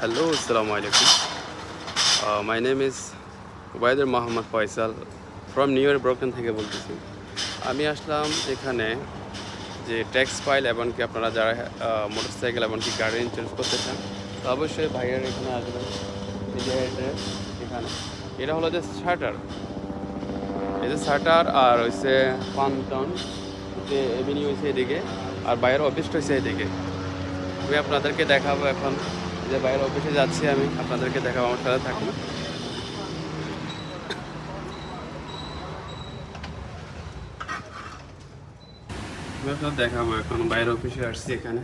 Hello, Assalamu alaikum. My name is Obaidur Mohammad Faisal from new York broken থেকে বলতেছি। আমি আসলাম এখানে যে ট্যাক্স ফাইল এমনকি আপনারা যারা মোটরসাইকেল এমনকি গাড়ি ইন্স্যুরেন্স করতে চান তো অবশ্যই ভাইয়ের এখানে আসবেন। এই যে অ্যাড্রেস এখানে, এটা হলো যে শাটার, এই যে শাটার আর হচ্ছে পানটাউন যে এভিনিউ হয়েছে এদিকে, আর বাইরের অফিসটা হয়েছে এদিকে। আমি আপনাদেরকে দেখাবো এখন যে বাইরের অফিসে যাচ্ছি, আমি আপনাদেরকে দেখাবো, আমার সাথে থাকুন। আমি আপনার দেখাবো এখন বাইরের অফিসে আসছি এখানে।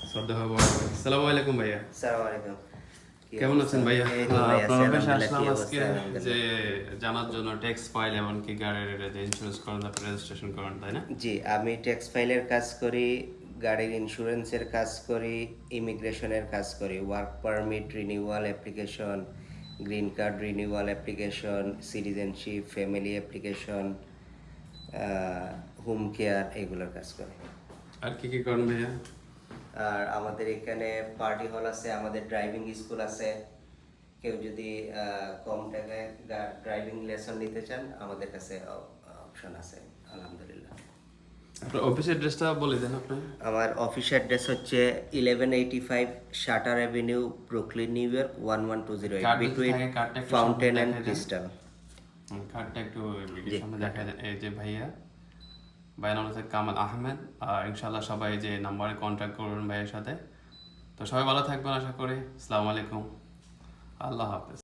আসসালামু আলাইকুম ভাইয়া। আসসালামু আলাইকুম। কেমন আছেন ভাইয়া? এই তো ভাই আছি, আপনার অফিসে আলহামদুলিল্লাহ। আসলাম কি আজকে অবস্থা? যে জানার জন্য ট্যাক্স ফাইল এমনকি গাড়ির যে ইন্স্যুরেন্স করেন, তারপর রেজিস্ট্রেশন করেন, তাই না? জি, আমি ট্যাক্স ফাইলের কাজ করি, গাড়ির ইন্স্যুরেন্সের কাজ করি, ইমিগ্রেশনের কাজ করি, work permit renewal application, green card renewal application, citizenship, family application, home care, এগুলোর কাজ করি। আর কি কি করেন ভাইয়া? আর আমাদের এখানে পার্টি হল আছে, আমাদের ড্রাইভিং স্কুল আছে। কেউ যদি কম টাকায় ড্রাইভিং লেসন নিতে চান, আমাদের কাছে অপশন আছে, আলহামদুলিল্লাহ। আপনার অফিসের অ্যাড্রেসটা বলে দেন আপনি। আমার অফিস অ্যাড্রেস হচ্ছে 1185 shutter avenue, Brooklyn, new York 11208, between fountain and crystal. কার্ডটা একটু ভিডিওর সামনে দেখা যায়। এই যে ভাইয়া, ভাইয়ের নাম হচ্ছে কামাল আহমেদ। আর ইনশাল্লাহ সবাই যে নাম্বারে কন্ট্যাক্ট করবেন ভাইয়ের সাথে। তো সবাই ভালো থাকবেন আশা করি। আসসালামু আলাইকুম, আল্লাহ হাফেজ।